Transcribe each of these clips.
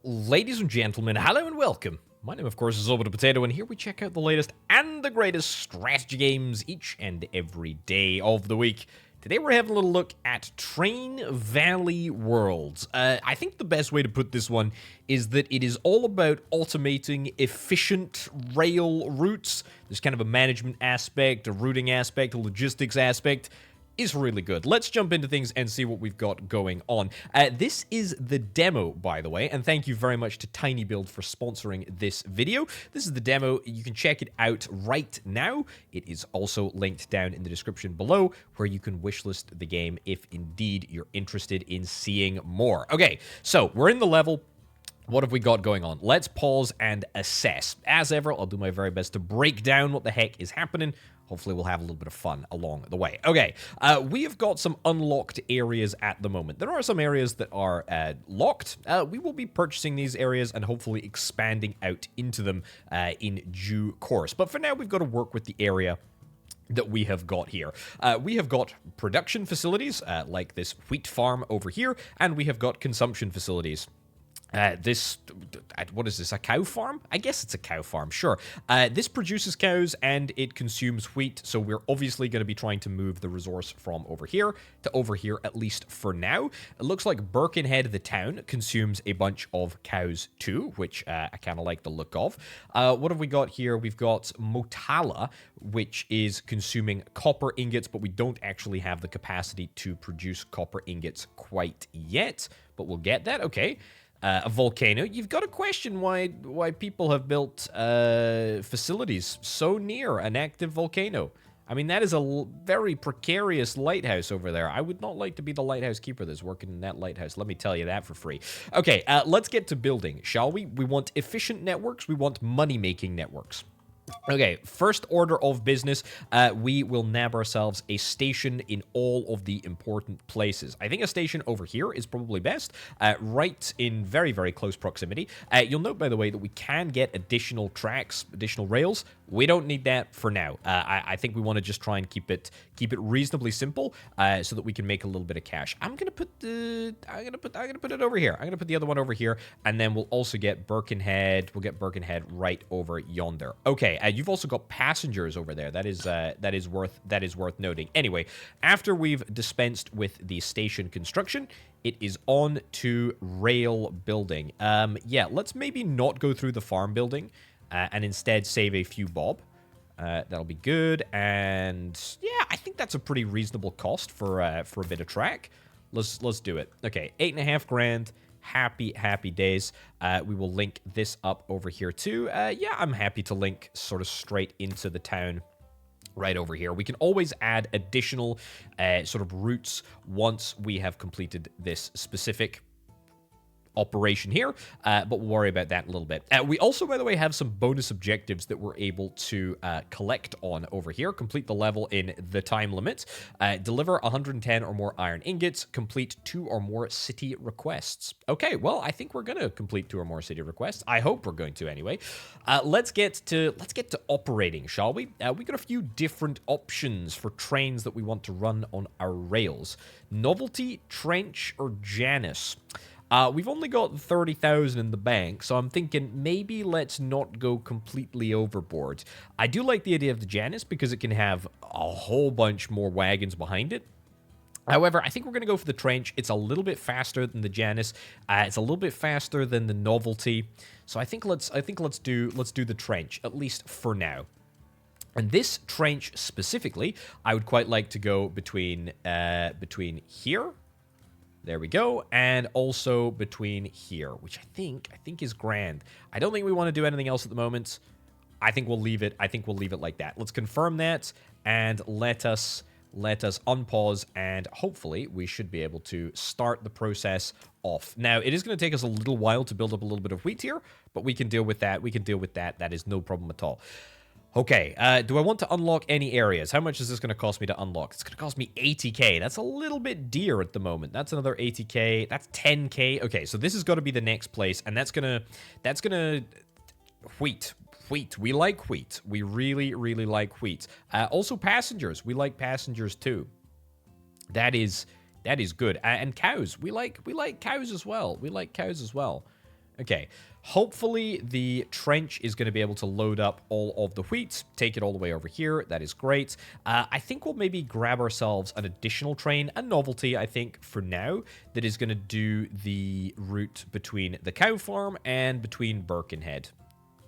Ladies and gentlemen, hello and welcome. My name, of course, is Orbital Potato, and here we check out the latest and the greatest strategy games each and every day of the week. Today we're having a little look at Train Valley Worlds. I think the best way to put this one is that it is all about automating efficient rail routes. There's kind of a management aspect, a routing aspect, a logistics aspect. Is really good. Let's jump into things and see what we've got going on. This is the demo, by the way, and thank you very much to TinyBuild for sponsoring this video. This is the demo. You can check it out right now. It is also linked down in the description below, where you can wishlist the game if indeed you're interested in seeing more. Okay, so we're in the level. What have we got going on? Let's pause and assess. As ever, I'll do my very best to break down what the heck is happening. Hopefully we'll have a little bit of fun along the way. Okay, we have got some unlocked areas at the moment. There are some areas that are locked. We will be purchasing these areas and hopefully expanding out into them in due course. But for now, we've got to work with the area that we have got here. We have got production facilities like this wheat farm over here, and we have got consumption facilities. What is this, a cow farm? I guess it's a cow farm, sure. This produces cows and it consumes wheat, so we're obviously going to be trying to move the resource from over here to over here, at least for now. It looks like Birkenhead, the town, consumes a bunch of cows too, which I kind of like the look of. What have we got here? We've got Motala, which is consuming copper ingots, but we don't actually have the capacity to produce copper ingots quite yet, but we'll get that, okay. A volcano. You've got to question why people have built facilities so near an active volcano. I mean, that is a very precarious lighthouse over there. I would not like to be the lighthouse keeper that's working in that lighthouse. Let me tell you that for free. Okay, let's get to building, shall we? We want efficient networks. We want money-making networks. Okay, first order of business, we will nab ourselves a station in all of the important places. I think a station over here is probably best, right in very, very close proximity. You'll note, by the way, that we can get additional tracks, additional rails. We don't need that for now. I think we want to just try and keep it reasonably simple, so that we can make a little bit of cash. I'm gonna put it over here. I'm gonna put the other one over here, and then we'll also get Birkenhead. We'll get Birkenhead right over yonder. Okay. You've also got passengers over there. That is worth noting. Anyway, after we've dispensed with the station construction, it is on to rail building. Yeah, let's maybe not go through the farm building, and instead save a few bob. That'll be good. And yeah, I think that's a pretty reasonable cost for a bit of track. Let's do it. Okay, 8.5 grand. Happy days. We will link this up over here too. Yeah, I'm happy to link sort of straight into the town right over here. We can always add additional sort of routes once we have completed this specific operation here, but we'll worry about that in a little bit. We also, by the way, have some bonus objectives that we're able to collect on over here. Complete the level in the time limit. Deliver 110 or more iron ingots. Complete 2 or more city requests. Okay, well, I think we're gonna complete 2 or more city requests. I hope we're going to anyway. Let's get to operating, shall we? We got a few different options for trains that we want to run on our rails. Novelty, Trench, or Janus. We've only got 30,000 in the bank, so I'm thinking maybe let's not go completely overboard. I do like the idea of the Janus because it can have a whole bunch more wagons behind it. However, I think we're going to go for the Trench. It's a little bit faster than the Janus. It's a little bit faster than the Novelty. So I think let's do the Trench, at least for now. And this Trench specifically, I would quite like to go between here. There we go, and also between here, which I think is grand. I don't think we want to do anything else at the moment. I think we'll leave it. Like that. Let's confirm that and let us unpause, and hopefully we should be able to start the process off. Now, it is going to take us a little while to build up a little bit of wheat here, but we can deal with that. That is no problem at all. Okay, do I want to unlock any areas? How much is this going to cost me to unlock? It's going to cost me 80k. That's a little bit dear at the moment. That's another 80k. That's 10k. Okay, so this has got to be the next place, and that's gonna wheat. We like wheat. We really, really like wheat. Also passengers. We like passengers too. That is good. And cows. We like cows as well. Okay, hopefully the trench is going to be able to load up all of the wheat, take it all the way over here. That is great. I think we'll maybe grab ourselves an additional train, a novelty, I think, for now, that is going to do the route between the cow farm and between Birkenhead.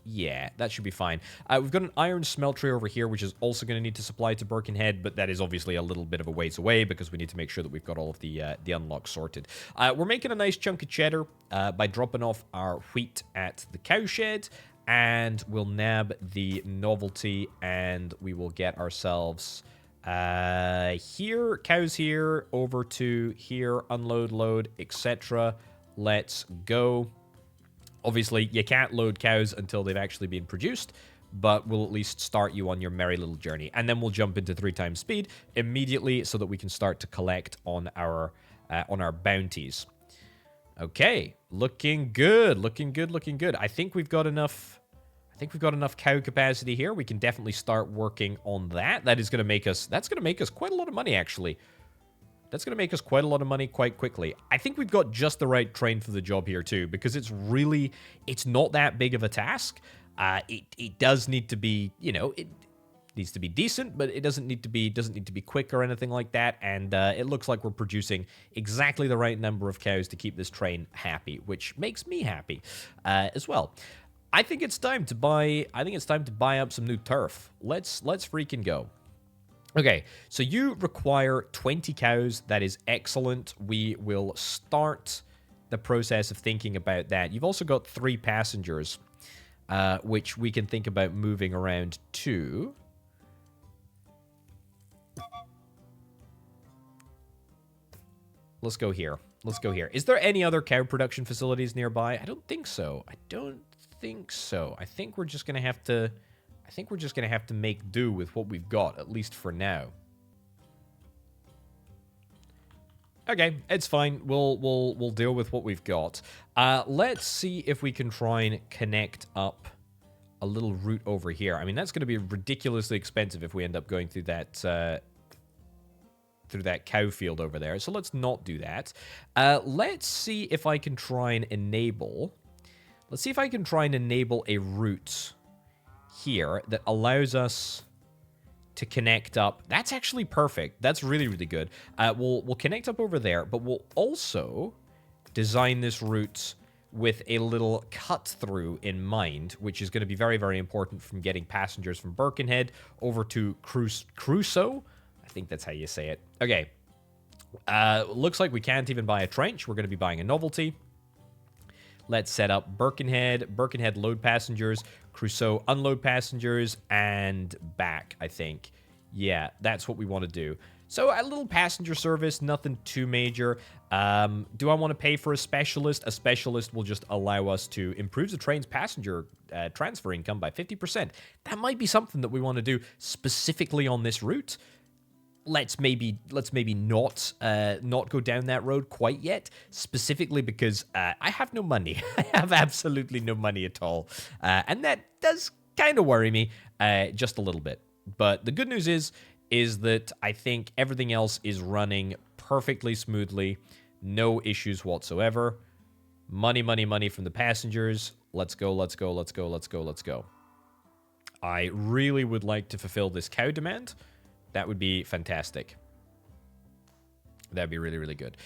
Yeah, that should be fine. We've got an iron smeltery over here, which is also going to need to supply to Birkenhead, but that is obviously a little bit of a ways away because we need to make sure that we've got all of the unlocks sorted. We're making a nice chunk of cheddar by dropping off our wheat at the cowshed, and we'll nab the novelty, and we will get ourselves here, cows here, over to here, unload, load, etc. Let's go. Obviously, you can't load cows until they've actually been produced, but we'll at least start you on your merry little journey. And then we'll jump into 3 times speed immediately so that we can start to collect on our bounties. Okay, looking good, looking good, looking good. I think we've got enough. I think we've got enough cow capacity here. We can definitely start working on that. That's going to make us quite a lot of money, actually. That's going to make us quite a lot of money quite quickly. I think we've got just the right train for the job here, too, because it's not that big of a task. It does need to be, it needs to be decent, but it doesn't need to be quick or anything like that. And it looks like we're producing exactly the right number of cows to keep this train happy, which makes me happy as well. I think it's time to buy up some new turf. Let's freaking go. Okay, so you require 20 cows. That is excellent. We will start the process of thinking about that. You've also got 3 passengers, which we can think about moving around to. Let's go here. Let's go here. Is there any other cow production facilities nearby? I don't think so. I think we're just going to have to... make do with what we've got, at least for now. Okay, it's fine. We'll deal with what we've got. Let's see if we can try and connect up a little route over here. I mean, that's going to be ridiculously expensive if we end up going through that cow field over there. So let's not do that. Let's see if I can try and enable... a route here that allows us to connect up. That's actually perfect. That's really, really good. We'll connect up over there, but we'll also design this route with a little cut through in mind, which is going to be very, very important from getting passengers from Birkenhead over to Crusoe. I think that's how you say it. Okay. Looks like we can't even buy a trench. We're going to be buying a novelty. Let's set up Birkenhead. Birkenhead load passengers. Crusoe unload passengers. And back, I think. Yeah, that's what we want to do. So a little passenger service, nothing too major. Do I want to pay for a specialist? A specialist will just allow us to improve the train's passenger transfer income by 50%. That might be something that we want to do specifically on this route. Let's maybe not go down that road quite yet, specifically because I have no money. I have absolutely no money at all, and that does kind of worry me just a little bit. But the good news is that I think everything else is running perfectly smoothly, no issues whatsoever. Money, money, money from the passengers. Let's go, let's go, let's go, let's go, let's go. I really would like to fulfill this cow demand. That would be fantastic. That'd be really, really good.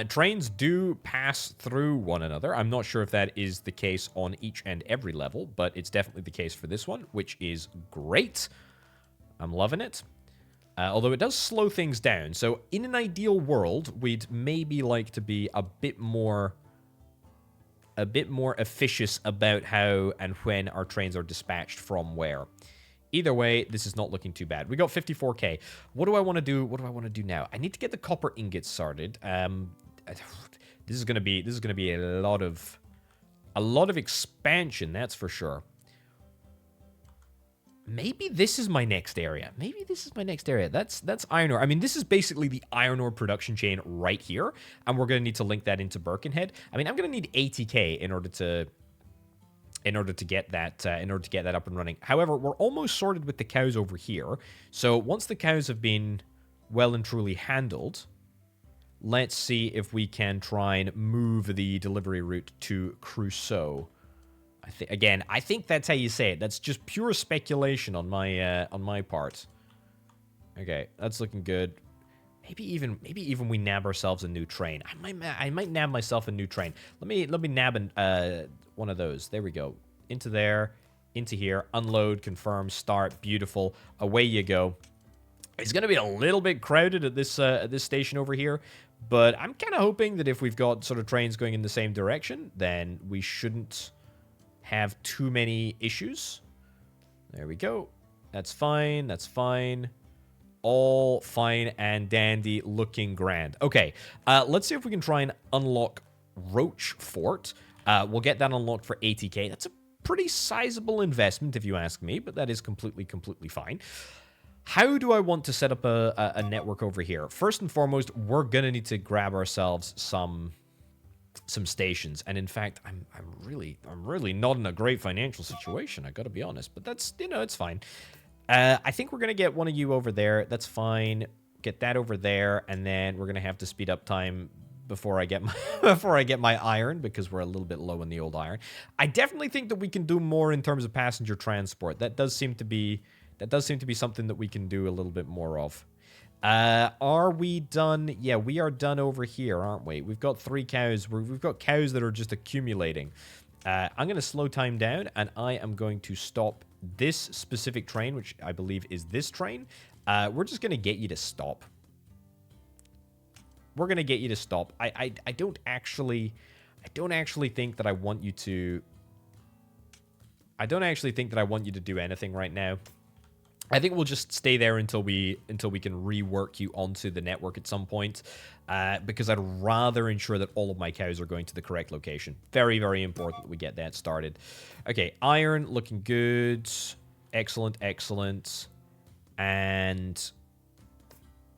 Trains do pass through one another. I'm not sure if that is the case on each and every level, but it's definitely the case for this one, which is great. I'm loving it. Although it does slow things down. So in an ideal world, we'd maybe like to be a bit more officious about how and when our trains are dispatched from where. Either way, this is not looking too bad. We got 54k. What do I want to do? What do I want to do now? I need to get the copper ingots started. This is gonna be a lot of expansion, that's for sure. Maybe this is my next area. That's iron ore. I mean, this is basically the iron ore production chain right here, and we're gonna need to link that into Birkenhead. I mean, I'm gonna need 80k in order to get that up and running. However, we're almost sorted with the cows over here. So once the cows have been well and truly handled, Let's see if we can try and move the delivery route to Crusoe. I think that's how you say it. That's just pure speculation on my part. Okay, that's looking good. Maybe even we nab ourselves a new train. I might nab myself a new train. Let me nab one of those. There we go. Into there, into here. Unload, confirm, start. Beautiful. Away you go. It's going to be a little bit crowded at this station over here, but I'm kind of hoping that if we've got sort of trains going in the same direction, then we shouldn't have too many issues. There we go. That's fine. That's fine. All fine and dandy, looking grand. Okay, let's see if we can try and unlock Rochefort. We'll get that unlocked for 80k. That's a pretty sizable investment, if you ask me, but that is completely fine. How do I want to set up a network over here? First and foremost, we're gonna need to grab ourselves some stations, and in fact, I'm really not in a great financial situation. I gotta be honest, but that's, you know, it's fine. I think we're gonna get one of you over there. That's fine. Get that over there, and then we're gonna have to speed up time before I get my iron, because we're a little bit low in the old iron. I definitely think that we can do more in terms of passenger transport. That does seem to be something that we can do a little bit more of. Are we done? Yeah, we are done over here, aren't we? We've got 3 cows. We've got cows that are just accumulating. I'm going to slow time down, and I am going to stop this specific train, which I believe is this train. We're just going to get you to stop. We're going to get you to stop. I don't actually think that I want you to... I don't actually think that I want you to do anything right now. I think we'll just stay there until we can rework you onto the network at some point, because I'd rather ensure that all of my cows are going to the correct location. Very, very important that we get that started. Okay, iron, looking good. Excellent, excellent. And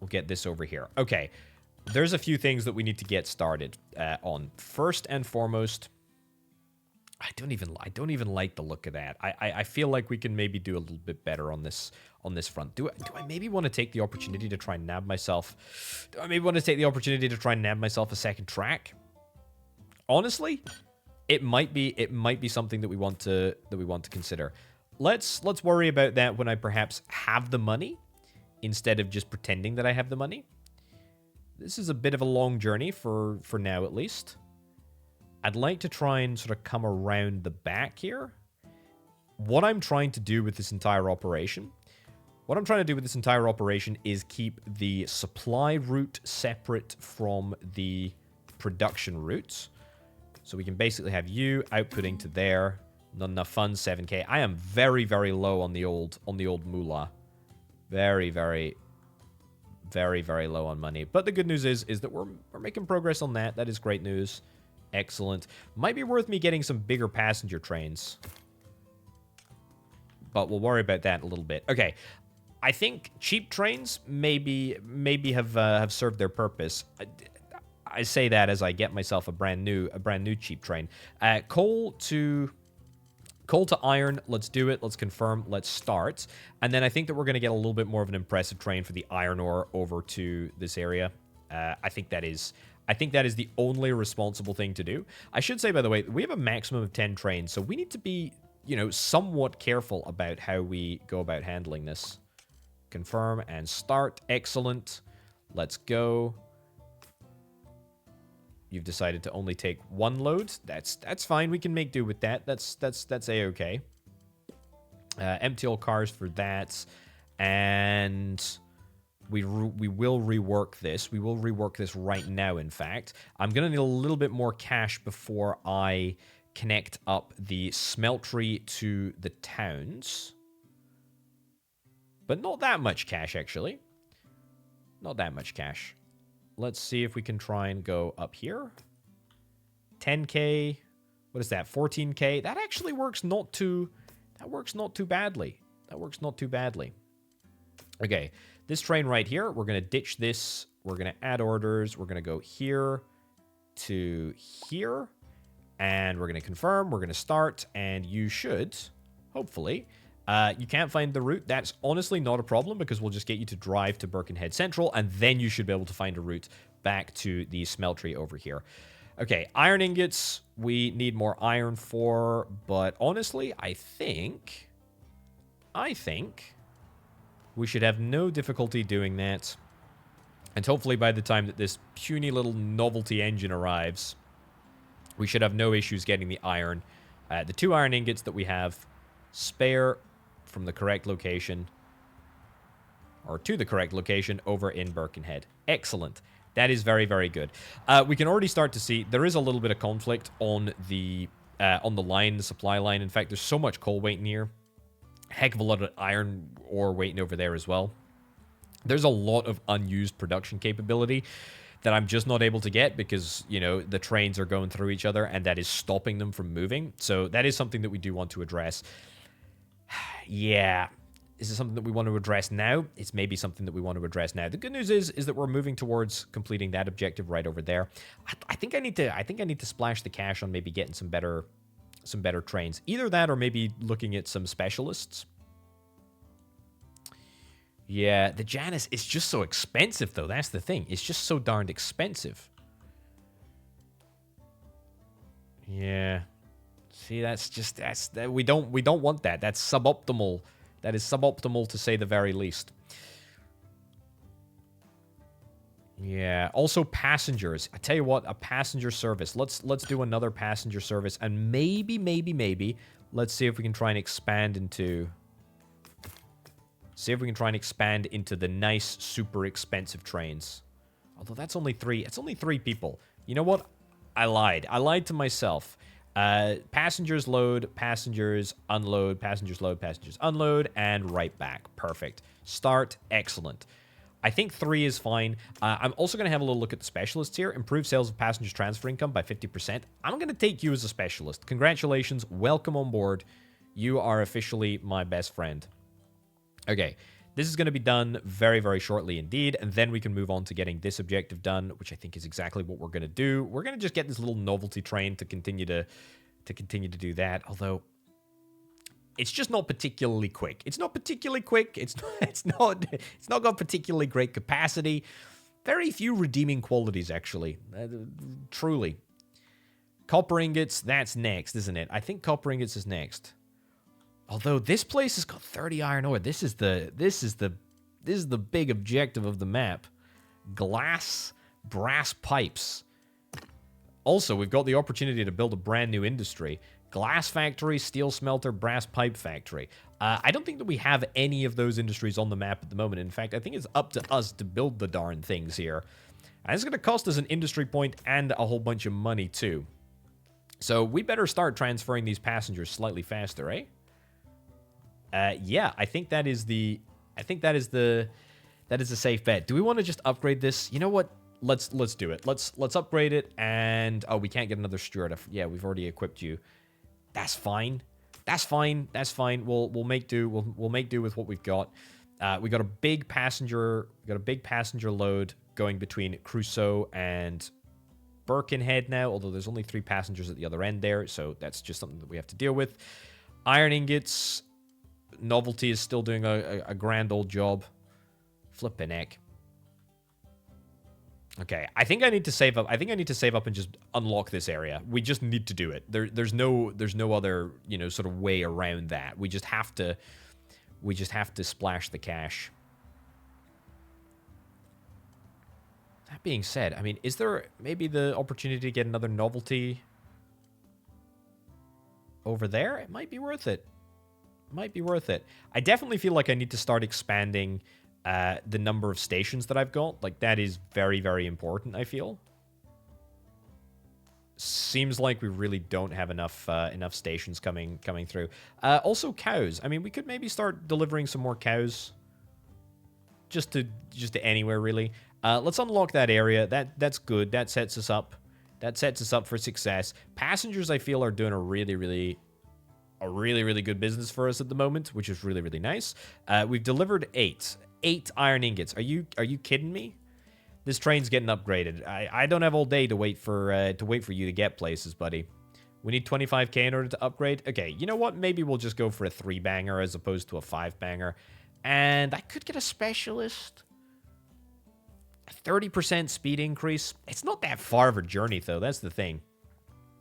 we'll get this over here. Okay, there's a few things that we need to get started on. First and foremost... I don't even like the look of that. I feel like we can maybe do a little bit better on this front. Do I maybe want to take the opportunity to try and nab myself? Do I maybe want to take the opportunity to try and nab myself a second track? Honestly, it might be something that we want to consider. Let's worry about that when I perhaps have the money, instead of just pretending that I have the money. This is a bit of a long journey for now, at least. I'd like to try and sort of come around the back here. What I'm trying to do with this entire operation is keep the supply route separate from the production routes. So we can basically have you outputting to there. Not enough funds, 7k. I am very, very low on the old moolah. Very, very, very, very low on money. But the good news is that we're making progress on that. That is great news. Excellent. Might be worth me getting some bigger passenger trains. But we'll worry about that in a little bit. Okay. I think cheap trains maybe have served their purpose. I say that as I get myself a brand new cheap train. Coal to iron. Let's do it. Let's confirm. Let's start. And then I think that we're going to get a little bit more of an impressive train for the iron ore over to this area. I think that is the only responsible thing to do. I should say, by the way, we have a maximum of 10 trains, so we need to be, you know, somewhat careful about how we go about handling this. Confirm and start. Excellent. Let's go. You've decided to only take 1 load. That's fine. We can make do with that. That's a-okay. Empty all cars for that. And... We will rework this. We will rework this right now, in fact. I'm going to need a little bit more cash before I connect up the smeltery to the towns. But not that much cash, actually. Not that much cash. Let's see if we can try and go up here. 10k. What is that? 14k. That actually works not too... That works not too badly. That works not too badly. Okay. This train right here, we're going to ditch this. We're going to add orders. We're going to go here to here. And we're going to confirm. We're going to start. And you should, hopefully, you can't find the route. That's honestly not a problem, because we'll just get you to drive to Birkenhead Central. And then you should be able to find a route back to the smeltery over here. Okay, iron ingots, we need more iron for, but honestly, I think we should have no difficulty doing that. And hopefully by the time that this puny little novelty engine arrives, we should have no issues getting the iron. The 2 iron ingots that we have spare from the correct location, or to the correct location over in Birkenhead. Excellent. That is very, very good. We can already start to see there is a little bit of conflict on the line, the supply line. In fact, there's so much coal waiting here. Heck of a lot of iron ore waiting over there as well. There's a lot of unused production capability that I'm just not able to get because, you know, the trains are going through each other and that is stopping them from moving. So that is something that we do want to address. Yeah. Is it something that we want to address now? It's maybe something that we want to address now. The good news is that we're moving towards completing that objective right over there. I think I need to splash the cash on maybe getting some better trains. Either that or maybe looking at some specialists. Yeah, the Janus is just so expensive, though. That's the thing. It's just so darned expensive. Yeah. See, we don't want that. That's suboptimal. That is suboptimal to say the very least. Yeah. Also, passengers. I tell you what, a passenger service. Let's do another passenger service, and maybe, let's see if we can try and expand into. See if we can try and expand into the nice, super expensive trains. Although that's only 3. It's only 3 people. You know what? I lied. I lied to myself. Passengers load, passengers unload, passengers load, passengers unload, and right back. Perfect. Start. Excellent. I think 3 is fine. I'm also going to have a little look at the specialists here. Improve sales of passengers transfer income by 50%. I'm going to take you as a specialist. Congratulations. Welcome on board. You are officially my best friend. Okay, this is going to be done very, very shortly indeed, and then we can move on to getting this objective done, which I think is exactly what we're going to do. We're going to just get this little novelty train to continue to do that, although it's just not particularly quick. It's not particularly quick. It's not got particularly great capacity. Very few redeeming qualities, actually. Truly. Copper ingots, that's next, isn't it? I think copper ingots is next. Although this place has got 30 iron ore. This is the big objective of the map. Glass, brass pipes. Also, we've got the opportunity to build a brand new industry. Glass factory, steel smelter, brass pipe factory. I don't think that we have any of those industries on the map at the moment. In fact, I think it's up to us to build the darn things here. And it's going to cost us an industry point and a whole bunch of money too. So we better start transferring these passengers slightly faster, eh? Yeah, I think that is the safe bet. Do we want to just upgrade this? You know what? Let's do it. Let's upgrade it. And oh, we can't get another steward. Yeah, we've already equipped you. That's fine. That's fine. That's fine. We'll make do. We'll make do with what we've got. We got a big passenger. We got a big passenger load going between Crusoe and Birkenhead now. Although there's only 3 passengers at the other end there, so that's just something that we have to deal with. Iron ingots. Novelty is still doing a grand old job. Flippin' heck. Okay, I think I need to save up. I think I need to save up and just unlock this area. We just need to do it. There's no other, you know, sort of way around that. We just have to splash the cash. That being said, I mean, is there maybe the opportunity to get another novelty over there? It might be worth it. Might be worth it. I definitely feel like I need to start expanding the number of stations that I've got. Like, that is very, very important, I feel. Seems like we really don't have enough stations coming through. Also, cows. I mean, we could maybe start delivering some more cows. Just to anywhere, really. Let's unlock that area. That's good. That sets us up. That sets us up for success. Passengers, I feel, are doing a really, really good business for us at the moment, which is really, really nice. We've delivered 8 iron ingots. Are you kidding me? This train's getting upgraded. I don't have all day to wait for you to get places, buddy. We need 25k in order to upgrade. Okay, you know what? Maybe we'll just go for a 3-banger as opposed to a 5-banger. And I could get a specialist. 30% speed increase. It's not that far of a journey, though. That's the thing.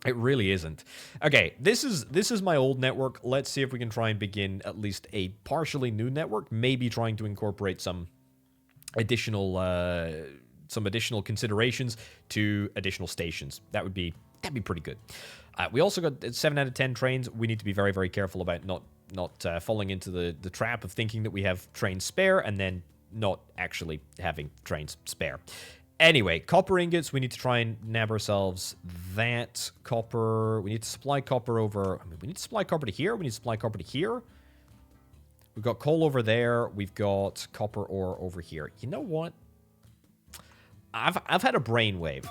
It really isn't. Okay, this is my old network. Let's see if we can try and begin at least a partially new network. Maybe trying to incorporate some additional considerations to additional stations. That'd be pretty good. We also got 7 out of 10 trains. We need to be very, very careful about not falling into the trap of thinking that we have trains spare and then not actually having trains spare. Anyway, copper ingots, we need to try and nab ourselves that copper. We need to supply copper over... I mean, we need to supply copper to here. We need to supply copper to here. We've got coal over there. We've got copper ore over here. You know what? I've had a brainwave.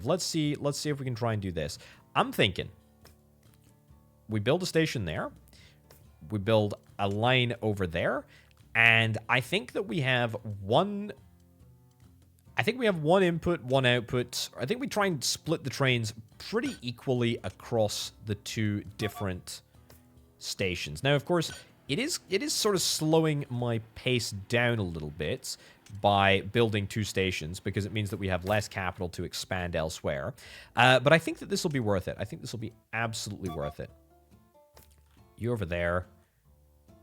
Let's see if we can try and do this. I'm thinking we build a station there. We build a line over there. And I think that we have one... I think we have one input, one output. I think we try and split the trains pretty equally across the two different stations. Now, of course, it is sort of slowing my pace down a little bit by building two stations because it means that we have less capital to expand elsewhere. But I think that this will be worth it. I think this will be absolutely worth it. You over there.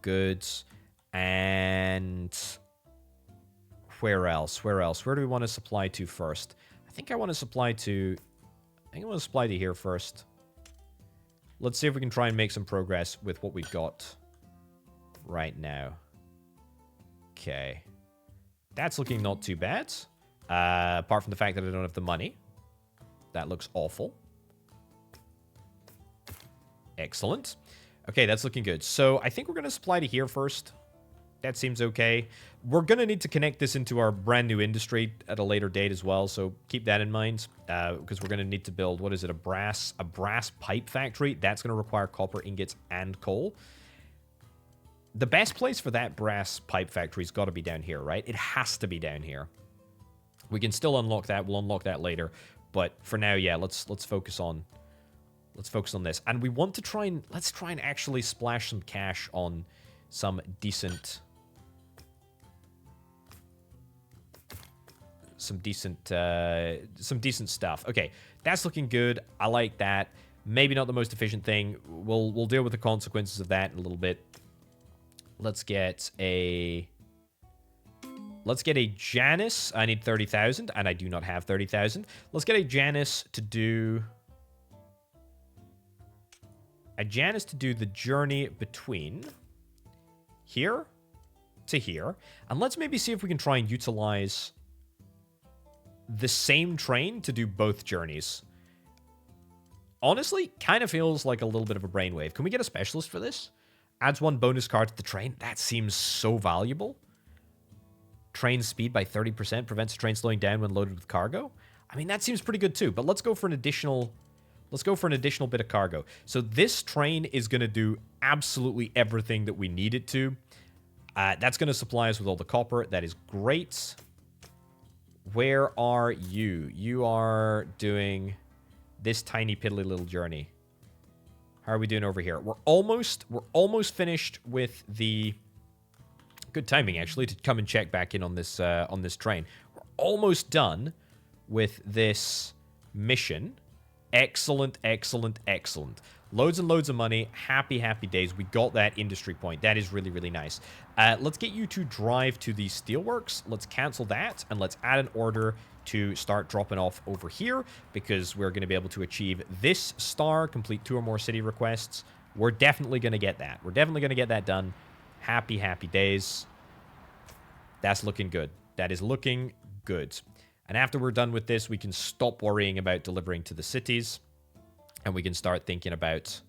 Good. And... Where else? Where do we want to supply to first? I think I want to supply to here first. Let's see if we can try and make some progress with what we've got right now. Okay. That's looking not too bad. Apart from the fact that I don't have the money. That looks awful. Excellent. Okay, that's looking good. So I think we're going to supply to here first. That seems okay. We're going to need to connect this into our brand new industry at a later date as well, so keep that in mind, because we're going to need to build, what is it, a brass pipe factory. That's going to require copper ingots and coal. The best place for that brass pipe factory's got to be down here, right? It has to be down here. We can still unlock that. We'll unlock that later, but for now, yeah, let's focus on this. And we want to try and actually splash some cash on some decent stuff. Okay, that's looking good. I like that. Maybe not the most efficient thing. We'll deal with the consequences of that in a little bit. Let's get a Janus. I need 30,000, and I do not have 30,000. Let's get a Janus to do the journey between here to here, and let's maybe see if we can try and utilize the same train to do both journeys. Honestly, kind of feels like a little bit of a brainwave. Can we get a specialist for this? Adds 1 bonus card to the train. That seems so valuable. Train speed by 30%. Prevents the train slowing down when loaded with cargo. I mean, that seems pretty good too. But let's go for an additional bit of cargo. So this train is going to do absolutely everything that we need it to. That's going to supply us with all the copper. That is great. Where are you? You are doing this tiny piddly little journey. How are we doing over here? We're almost finished with the... Good timing, actually, to come and check back in on this train. We're almost done with this mission. Excellent, excellent, excellent. Loads and loads of money. Happy, happy days. We got that industry point. That is really, really nice. Let's get you to drive to the steelworks. Let's cancel that, and let's add an order to start dropping off over here, because we're going to be able to achieve this star, complete 2 or more city requests. We're definitely going to get that. We're definitely going to get that done. Happy, happy days. That's looking good. That is looking good. And after we're done with this, we can stop worrying about delivering to the cities, and we can start thinking about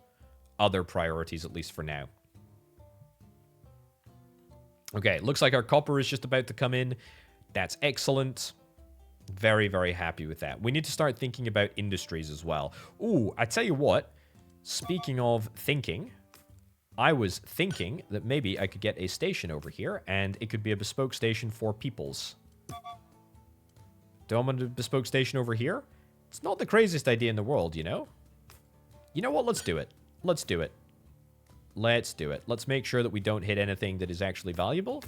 other priorities, at least for now. Okay, looks like our copper is just about to come in. That's excellent. Very, very happy with that. We need to start thinking about industries as well. Ooh, I tell you what. Speaking of thinking, I was thinking that maybe I could get a station over here, and it could be a bespoke station for peoples. Do I want a bespoke station over here? It's not the craziest idea in the world, you know? You know what? Let's do it. Let's do it. Let's do it. Let's make sure that we don't hit anything that is actually valuable.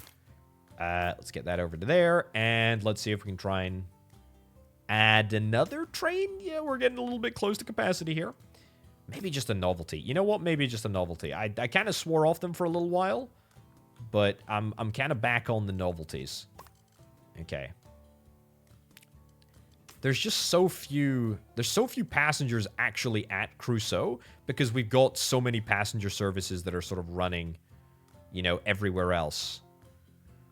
Let's get that over to there, and let's see if we can try and add another train. Yeah, we're getting a little bit close to capacity here. Maybe just a novelty. You know what? Maybe just a novelty. I kind of swore off them for a little while, but I'm kind of back on the novelties. Okay. There's just so few passengers actually at Crusoe because we've got so many passenger services that are sort of running, you know, everywhere else.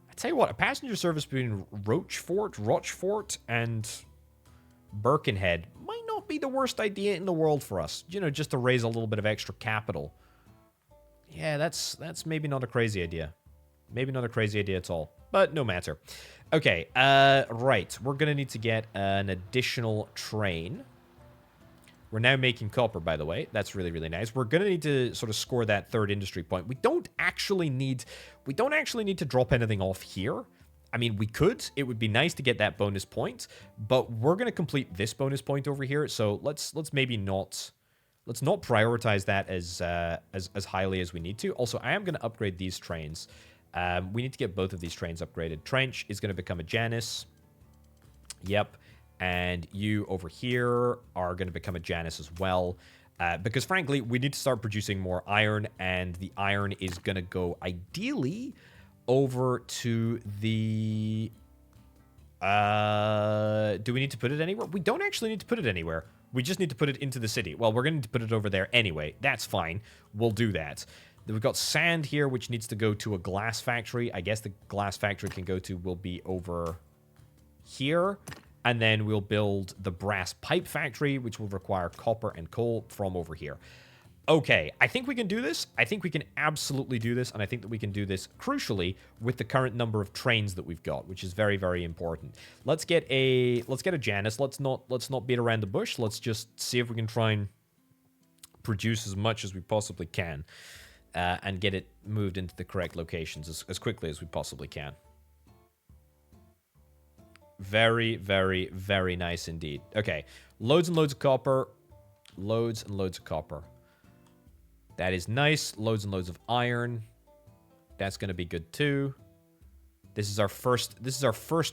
I tell you what, a passenger service between Rochefort, and Birkenhead might not be the worst idea in the world for us. You know, just to raise a little bit of extra capital. Yeah, that's maybe not a crazy idea. Maybe not a crazy idea at all. But no matter. Okay, right. We're going to need to get an additional train. We're now making copper, by the way. That's really, really nice. We're going to need to sort of score that third industry point. We don't actually need to drop anything off here. I mean, we could. It would be nice to get that bonus point, but we're going to complete this bonus point over here. So let's maybe not prioritize that as highly as we need to. Also, I am going to upgrade these trains. We need to get both of these trains upgraded. Trench is going to become a Janus. Yep. And you over here are going to become a Janus as well. Because frankly, we need to start producing more iron, and the iron is going to go ideally over to the... do we need to put it anywhere? We don't actually need to put it anywhere. We just need to put it into the city. Well, we're going to need to put it over there anyway. That's fine. We'll do that. Then we've got sand here, which needs to go to a glass factory. I guess the glass factory will be over here. And then we'll build the brass pipe factory, which will require copper and coal from over here. Okay, I think we can do this. I think we can absolutely do this, and I think that we can do this, crucially, with the current number of trains that we've got, which is very, very important. Let's get a Janus. Let's not beat around the bush. Let's just see if we can try and produce as much as we possibly can, and get it moved into the correct locations as quickly as we possibly can. Very, very, very nice indeed. Okay, loads and loads of copper. Loads and loads of copper. That is nice. Loads and loads of iron. That's going to be good too. This is our first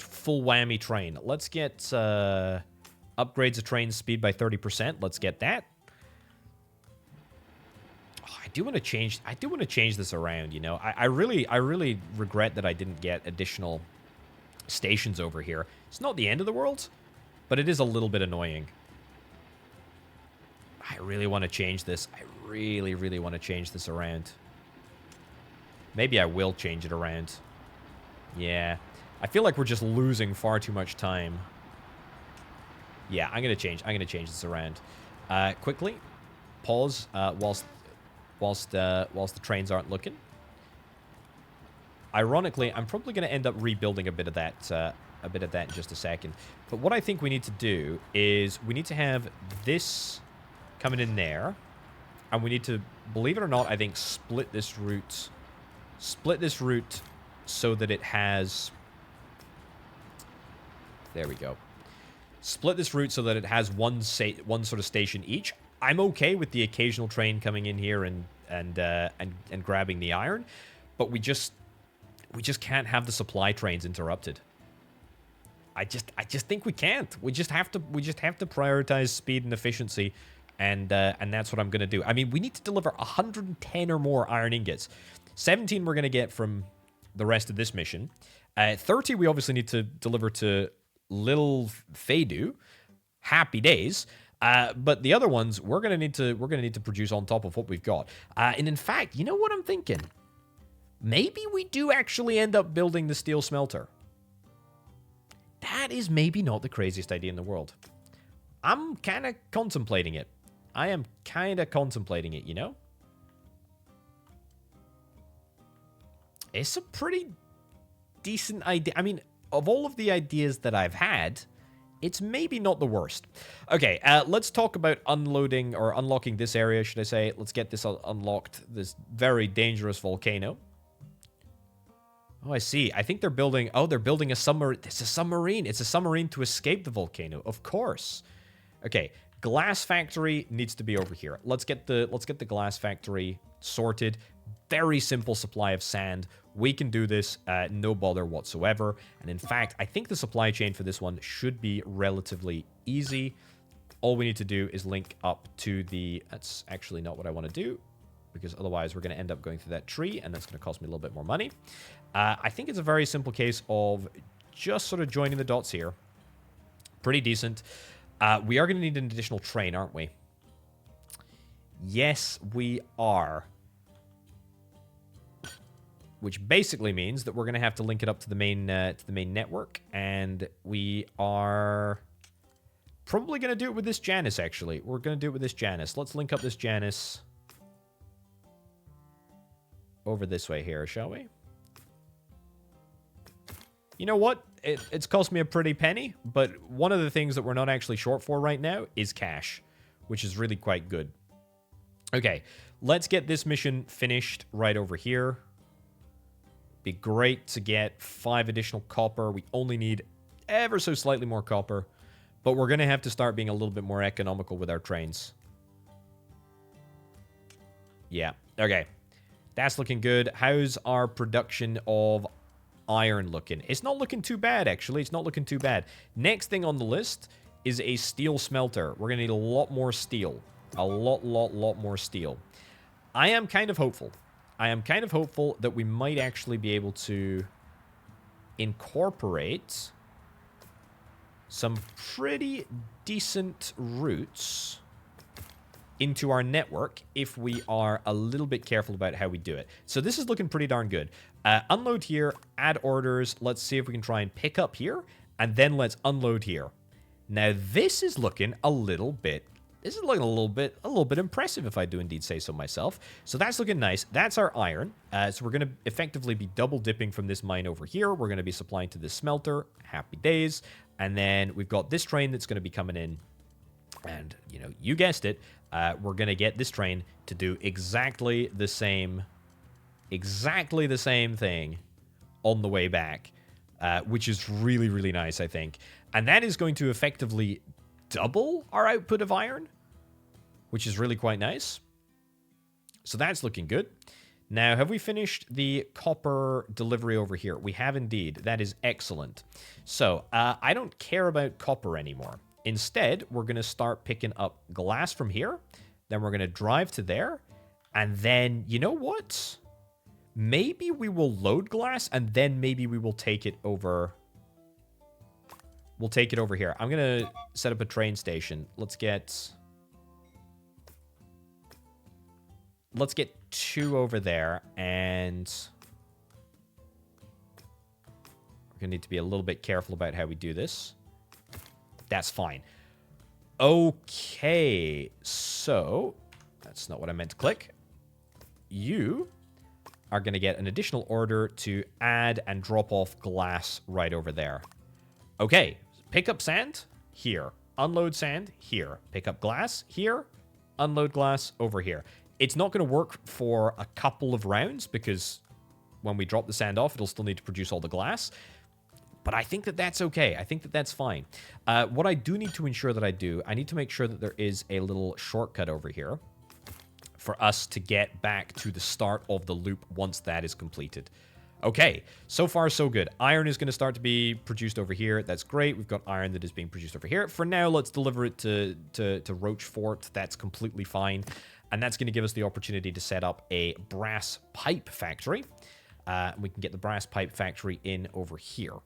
full whammy train. Let's get upgrades of train speed by 30%. Let's get that. Oh, I do want to change this around, you know. I really regret that I didn't get additional stations over here. It's not the end of the world, but it is a little bit annoying. I really want to change this. I really, really want to change this around. Maybe I will change it around. Yeah. I feel like we're just losing far too much time. Yeah, I'm gonna change this around. Quickly. Pause whilst the trains aren't looking. Ironically, I'm probably going to end up rebuilding a bit of that in just a second. But what I think we need to do is we need to have this coming in there, and we need to, believe it or not, I think split this route so that it has. There we go. Split this route so that it has one sort of station each. I'm okay with the occasional train coming in here and grabbing the iron, but we just can't have the supply trains interrupted. I just think we can't. We just have to prioritize speed and efficiency, and that's what I'm going to do. I mean, we need to deliver 110 or more iron ingots. 17 we're going to get from the rest of this mission. 30 we obviously need to deliver to Little Fedu. Happy days. But the other ones we're going to need to produce on top of what we've got. And in fact, you know what I'm thinking? Maybe we do actually end up building the steel smelter. That is maybe not the craziest idea in the world. I'm kind of contemplating it. I am kind of contemplating it, you know? It's a pretty decent idea. I mean, of all of the ideas that I've had, it's maybe not the worst. Okay, let's talk about unloading or unlocking this area, should I say. Let's get this unlocked, this very dangerous volcano. Oh, I see. I think they're building... Oh, they're building a submarine. It's a submarine. It's a submarine to escape the volcano. Of course. Okay. Glass factory needs to be over here. Let's get the glass factory sorted. Very simple supply of sand. We can do this, no bother whatsoever. And in fact, I think the supply chain for this one should be relatively easy. All we need to do is link up to the... That's actually not what I want to do, because otherwise we're going to end up going through that tree, and that's going to cost me a little bit more money. I think it's a very simple case of just sort of joining the dots here. Pretty decent. We are going to need an additional train, aren't we? Yes, we are. Which basically means that we're going to have to link it up to the main network, and we are probably going to do it with this Janus, actually. We're going to do it with this Janus. Let's link up this Janus over this way here, shall we? You know what? It's cost me a pretty penny, but one of the things that we're not actually short for right now is cash, which is really quite good. Okay, let's get this mission finished right over here. Be great to get 5 additional copper. We only need ever so slightly more copper, but we're going to have to start being a little bit more economical with our trains. Yeah, okay. That's looking good. How's our production of iron looking? It's not looking too bad, actually. It's not looking too bad. Next thing on the list is a steel smelter. We're going to need a lot more steel. A lot more steel. I am kind of hopeful. I am kind of hopeful that we might actually be able to incorporate some pretty decent routes into our network if we are a little bit careful about how we do it. So this is looking pretty darn good. Unload here, add orders. Let's see if we can try and pick up here, and then let's unload here. Now this is looking a little bit impressive, if I do indeed say so myself. So that's looking nice. That's our iron. So we're going to effectively be double dipping from this mine over here. We're going to be supplying to this smelter. Happy days. And then we've got this train that's going to be coming in. And, you know, you guessed it. We're going to get this train to do exactly the same thing on the way back, which is really, really nice, I think. And that is going to effectively double our output of iron, which is really quite nice. So that's looking good. Now, have we finished the copper delivery over here? We have indeed. That is excellent. So I don't care about copper anymore. Instead, we're going to start picking up glass from here. Then we're going to drive to there. And then, you know what? Maybe we will load glass, and then maybe we will take it over. We'll take it over here. I'm going to set up a train station. Let's get 2 over there, and we're going to need to be a little bit careful about how we do this. That's fine. Okay, so that's not what I meant to click. You are going to get an additional order to add and drop off glass right over there. Okay, pick up sand here. Unload sand here. Pick up glass here. Unload glass over here. It's not going to work for a couple of rounds because when we drop the sand off, it'll still need to produce all the glass. But I think that that's okay. I think that that's fine. What I do need to ensure that I need to make sure that there is a little shortcut over here for us to get back to the start of the loop once that is completed. Okay, so far so good. Iron is going to start to be produced over here. That's great. We've got iron that is being produced over here. For now, let's deliver it to Rochefort. That's completely fine. And that's going to give us the opportunity to set up a brass pipe factory. We can get the brass pipe factory in over here.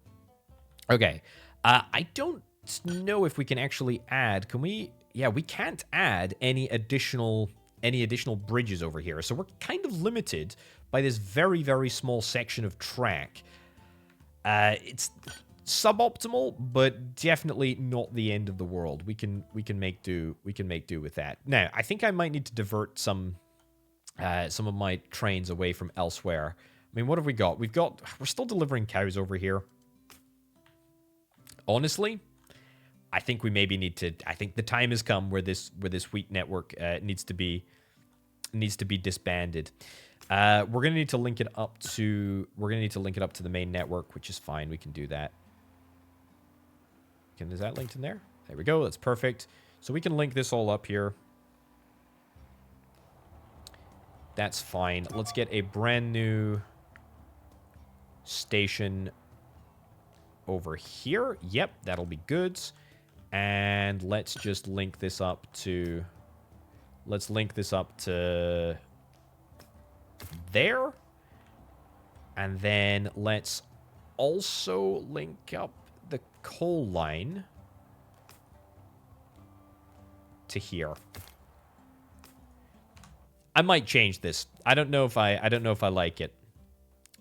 Okay, I don't know if we can actually add. Can we? Yeah, we can't add any additional bridges over here. So we're kind of limited by this very, very small section of track. It's suboptimal, but definitely not the end of the world. We can make do. We can make do with that. Now, I think I might need to divert some of my trains away from elsewhere. I mean, what have we got? We're still delivering cows over here. Honestly, I think we maybe need to. I think the time has come where this wheat network needs to be disbanded. We're gonna need to link it up to. We're gonna need to link it up to the main network, which is fine. We can do that. Is that linked in there? There we go. That's perfect. So we can link this all up here. That's fine. Let's get a brand new station over here. Yep, that'll be good. And let's just link this up to... Let's link this up to there. And then let's also link up the coal line to here. I might change this. I don't know if I like it.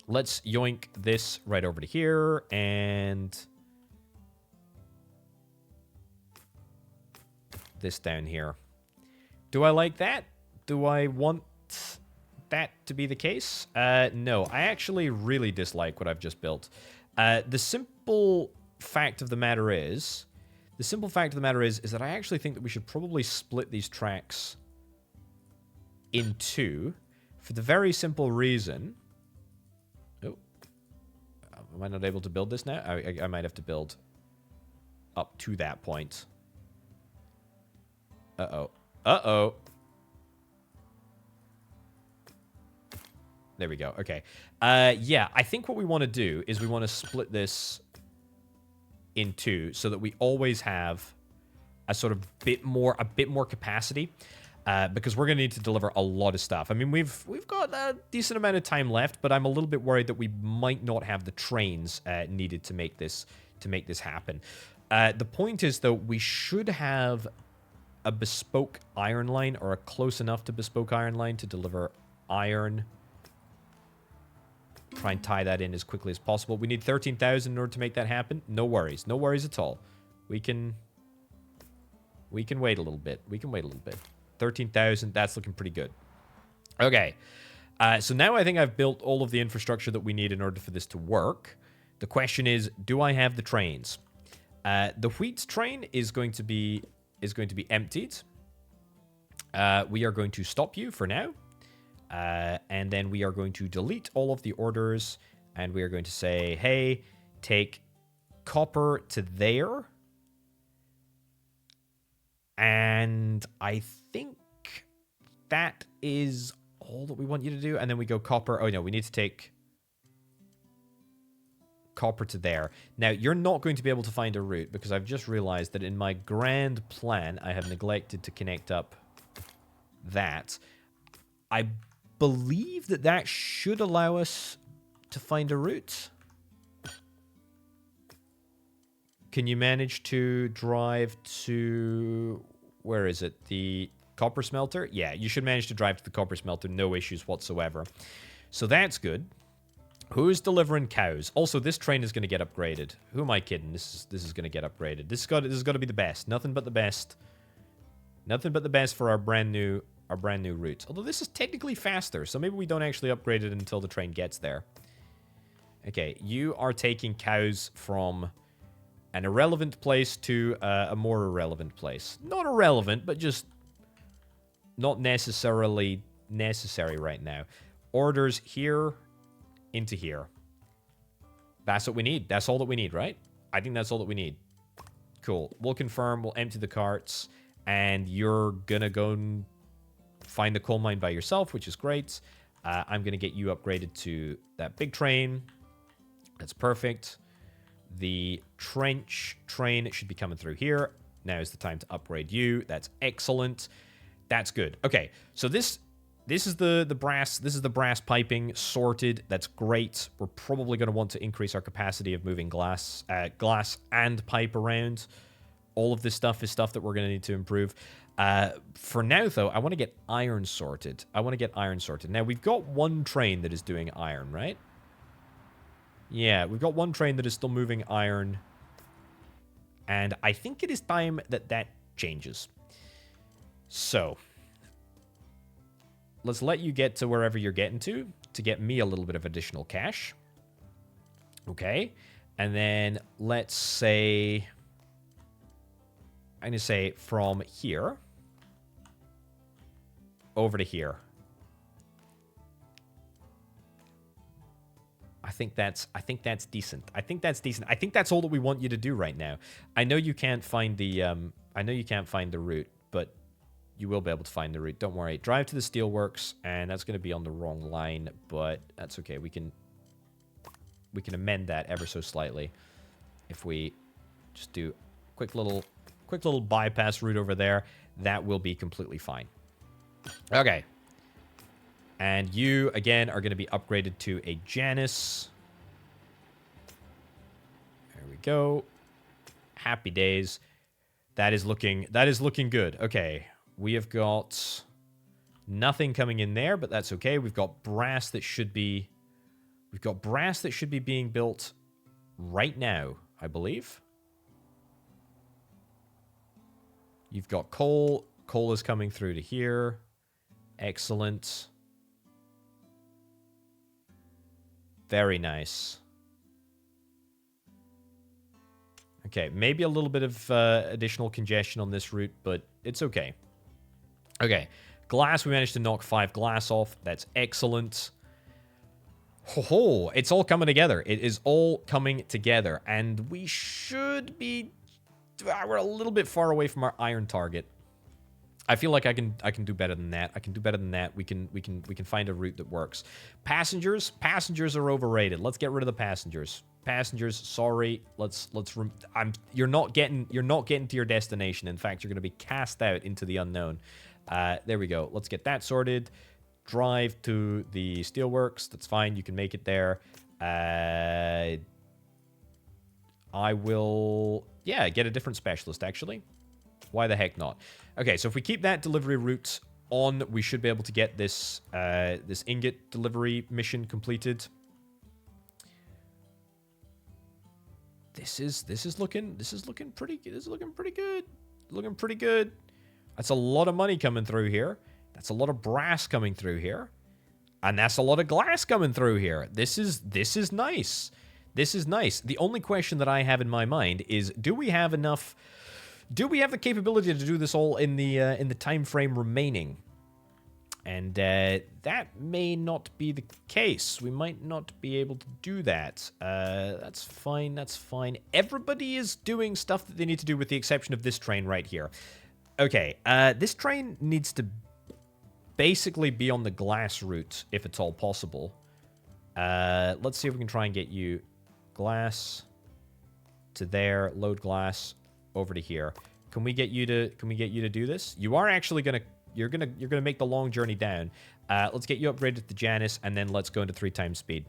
Let's yoink this right over to here and this down here. Do I like that? Do I want that to be the case? No, I actually really dislike what I've just built. The simple fact of the matter is that I actually think that we should probably split these tracks in two for the very simple reason. Oh, am I not able to build this now? I might have to build up to that point. Uh-oh. Uh-oh. There we go. Okay. Yeah, I think what we want to do is we want to split this in two so that we always have a sort of bit more capacity, because we're going to need to deliver a lot of stuff. I mean, we've got a decent amount of time left, but I'm a little bit worried that we might not have the trains needed to make this happen. The point is, though, we should have a bespoke iron line, or a close enough to bespoke iron line to deliver iron. Try and tie that in as quickly as possible. We need 13,000 in order to make that happen. No worries. No worries at all. We can wait a little bit. 13,000, that's looking pretty good. Okay. So now I think I've built all of the infrastructure that we need in order for this to work. The question is, do I have the trains? The wheat train is going to be emptied. We are going to stop you for now. And then we are going to delete all of the orders, and we are going to say, hey, take copper to there. And I think that is all that we want you to do. And then we go copper. Oh, no, we need to take copper to there. Now, you're not going to be able to find a route, because I've just realized that in my grand plan, I have neglected to connect up that. I believe that should allow us to find a route. Can you manage to drive to... Where is it? The copper smelter? Yeah, you should manage to drive to the copper smelter. No issues whatsoever. So that's good. Who's delivering cows? Also, this train is going to get upgraded. Who am I kidding? This is going to get upgraded. This has got to be the best. Nothing but the best. Nothing but the best for our brand new route. Although this is technically faster, so maybe we don't actually upgrade it until the train gets there. Okay, you are taking cows from an irrelevant place to a more irrelevant place. Not irrelevant, but just not necessarily necessary right now. Orders here into here. That's what we need. That's all that we need, right? I think that's all that we need. Cool. We'll confirm. We'll empty the carts. And you're gonna go and find the coal mine by yourself, which is great. I'm gonna get you upgraded to that big train. That's perfect. The trench train should be coming through here. Now is the time to upgrade you. That's excellent. That's good. Okay, so this is the brass piping sorted. That's great. We're probably going to want to increase our capacity of moving glass and pipe around. All of this stuff is stuff that we're going to need to improve. For now, though, I want to get iron sorted. Now, we've got one train that is doing iron, right? Yeah, we've got one train that is still moving iron. And I think it is time that changes. So, let's let you get to wherever you're getting to get me a little bit of additional cash. Okay. And then let's say... I'm going to say from here over to here. I think that's decent. I think that's all that we want you to do right now. I know you can't find the route, but you will be able to find the route. Don't worry. Drive to the steelworks, and that's going to be on the wrong line, but that's okay. We can amend that ever so slightly. If we just do quick little bypass route over there, that will be completely fine. Okay. And you, again, are going to be upgraded to a Janus. There we go. Happy days. That is looking good. Okay. We have got nothing coming in there, but that's okay. We've got brass that should be being built right now, I believe. You've got coal. Coal is coming through to here. Excellent. Very nice. Okay, maybe a little bit of additional congestion on this route, but it's okay. Okay, glass, we managed to knock 5 glass off. That's excellent. Ho-ho, it's all coming together. It is all coming together. And we should be... we're a little bit far away from our iron target. I feel like I can do better than that. I can do better than that. We can find a route that works. Passengers are overrated. Let's get rid of the passengers. Passengers, sorry. You're not getting to your destination. In fact, you're going to be cast out into the unknown. There we go. Let's get that sorted. Drive to the steelworks. That's fine. You can make it there. I will, yeah, get a different specialist actually. Why the heck not? Okay, so if we keep that delivery route on, we should be able to get this this ingot delivery mission completed. This is looking pretty good. Looking pretty good. That's a lot of money coming through here. That's a lot of brass coming through here. And that's a lot of glass coming through here. This is nice. This is nice. The only question that I have in my mind is, do we have enough... do we have the capability to do this all in the time frame remaining? And that may not be the case. We might not be able to do that. That's fine. That's fine. Everybody is doing stuff that they need to do with the exception of this train right here. Okay, this train needs to basically be on the glass route, if it's all possible. Let's see if we can try and get you glass to there, load glass over to here. Can we get you to do this? You are actually you're gonna make the long journey down. Let's get you upgraded to Janus, and then let's go into 3 times speed.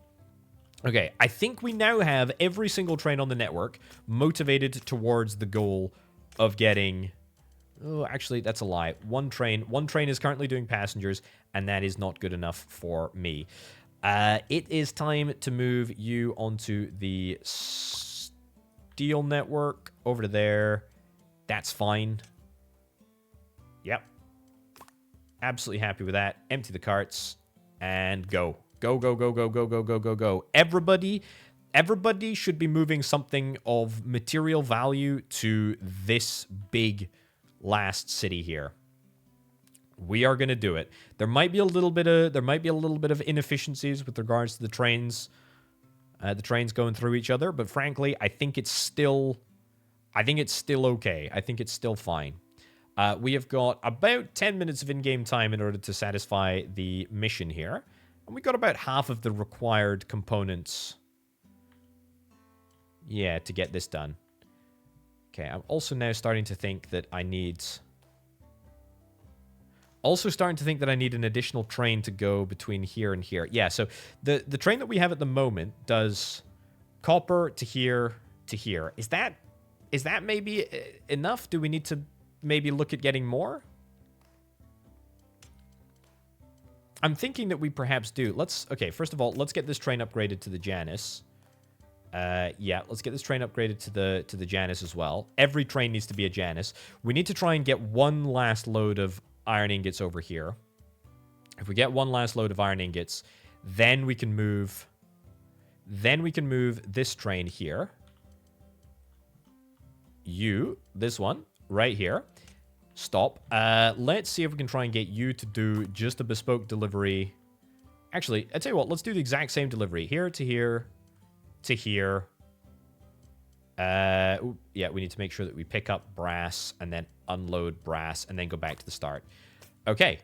Okay, I think we now have every single train on the network motivated towards the goal of getting... oh, actually, that's a lie. One train is currently doing passengers, and that is not good enough for me. It is time to move you onto the steel network over to there. That's fine. Yep. Absolutely happy with that. Empty the carts and go. Go, go, go, go, go, go, go, go, go. Everybody should be moving something of material value to this big last city here. We are going to do it. There might be a little bit of inefficiencies with regards to the trains going through each other, but frankly, I think it's still okay. I think it's still fine. We have got about 10 minutes of in-game time in order to satisfy the mission here. And we got about half of the required components, yeah, to get this done. Okay, I'm also now starting to think that I need... an additional train to go between here and here. Yeah, so the train that we have at the moment does copper to here to here. Is that maybe enough? Do we need to maybe look at getting more? I'm thinking that we perhaps do. Okay, first of all, let's get this train upgraded to the Janus. Yeah, let's get this train upgraded to the Janus as well. Every train needs to be a Janus. We need to try and get one last load of iron ingots over here. If we get one last load of iron ingots, then we can move this train here. This one right here. Stop. Let's see if we can try and get you to do just a bespoke delivery. Actually, I tell you what, let's do the exact same delivery. Here to here to here. Yeah, we need to make sure that we pick up brass and then unload brass and then go back to the start. Okay.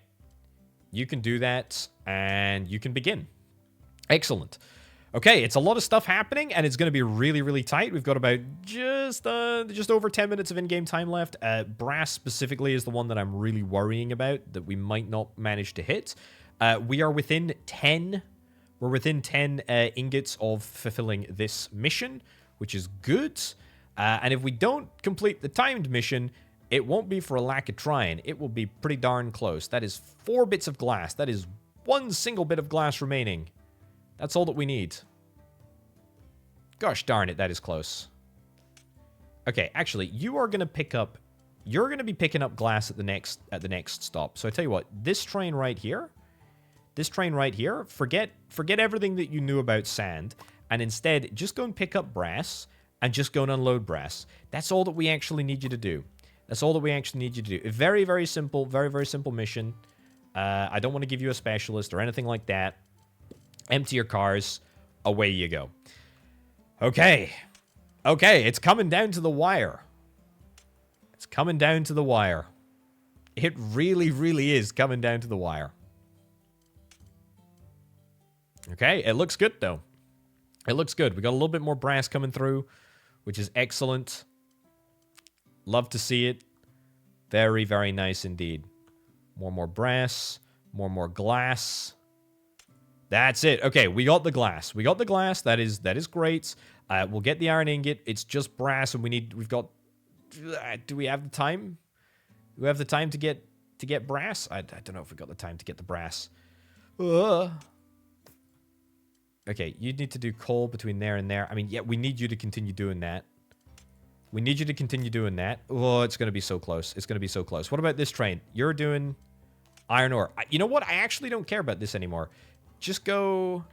You can do that and you can begin. Excellent. Okay, it's a lot of stuff happening, and it's going to be really, really tight. We've got about just over 10 minutes of in-game time left. Brass specifically is the one that I'm really worrying about, that we might not manage to hit. We are within 10. We're within 10 ingots of fulfilling this mission, which is good. And if we don't complete the timed mission, it won't be for a lack of trying. It will be pretty darn close. That is 4 bits of glass. That is 1 single bit of glass remaining. That's all that we need. Gosh darn it, that is close. Okay, actually, you are going to pick up... You're going to be picking up glass at the next stop. So I tell you what, this train right here, forget everything that you knew about sand, and instead, just go and pick up brass, and just go and unload brass. That's all that we actually need you to do. That's all that we actually need you to do. A very, very simple mission. I don't want to give you a specialist or anything like that. Empty your cars. Away you go. Okay. Okay, it's coming down to the wire. It's coming down to the wire. It really, really is coming down to the wire. Okay, it looks good, though. It looks good. We got a little bit more brass coming through, which is excellent. Love to see it. Very, very nice indeed. More brass. More glass. That's it. Okay, we got the glass. We got the glass. That is great. We'll get the iron ingot. It's just brass, and we've got... do we have the time? Do we have the time to get brass? I don't know if we got the time to get the brass. Okay, you need to do coal between there and there. I mean, yeah, we need you to continue doing that. We need you to continue doing that. Oh, it's going to be so close. It's going to be so close. What about this train? You're doing iron ore. You know what? I actually don't care about this anymore. Just go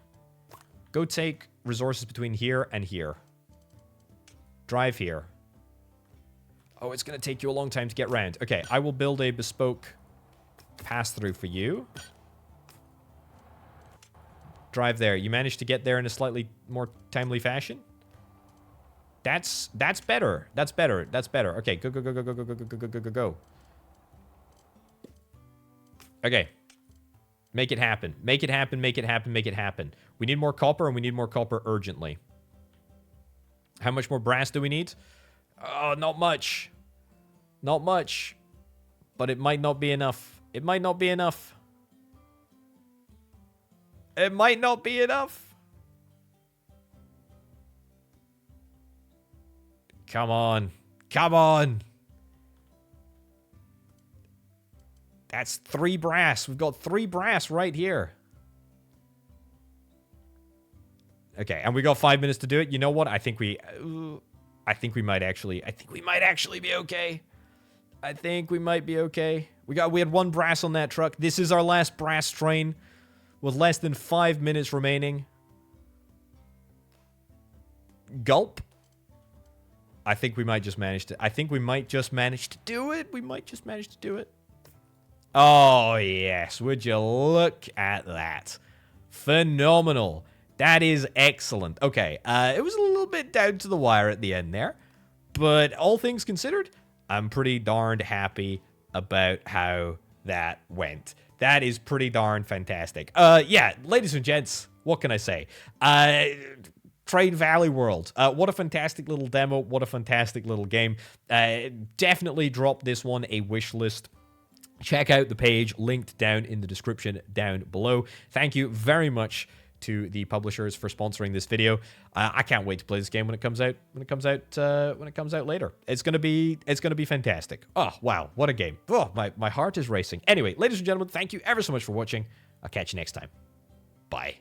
take resources between here and here. Drive here. Oh, it's going to take you a long time to get round. Okay, I will build a bespoke pass-through for you. Drive there. You managed to get there in a slightly more timely fashion? That's better. That's better. That's better. Okay, go. Okay. Make it happen. Make it happen, make it happen, make it happen. We need more copper, and we need more copper urgently. How much more brass do we need? Oh, not much. Not much. But it might not be enough. It might not be enough. It might not be enough. Come on. Come on. That's 3 brass. We've got 3 brass right here. Okay, and we got 5 minutes to do it. You know what? I think we might actually be okay. I think we might be okay. We had 1 brass on that truck. This is our last brass train with less than 5 minutes remaining. Gulp. I think we might just manage to do it. We might just manage to do it. Oh, yes. Would you look at that? Phenomenal. That is excellent. Okay, it was a little bit down to the wire at the end there. But all things considered, I'm pretty darned happy about how that went. That is pretty darn fantastic. Yeah, ladies and gents, what can I say? Trade Valley World. What a fantastic little demo. What a fantastic little game. Definitely drop this one a wish list. Check out the page linked down in the description down below. Thank you very much to the publishers for sponsoring this video. I can't wait to play this game when it comes out. When it comes out later, it's gonna be fantastic. Oh wow, what a game! Oh, my heart is racing. Anyway, ladies and gentlemen, thank you ever so much for watching. I'll catch you next time. Bye.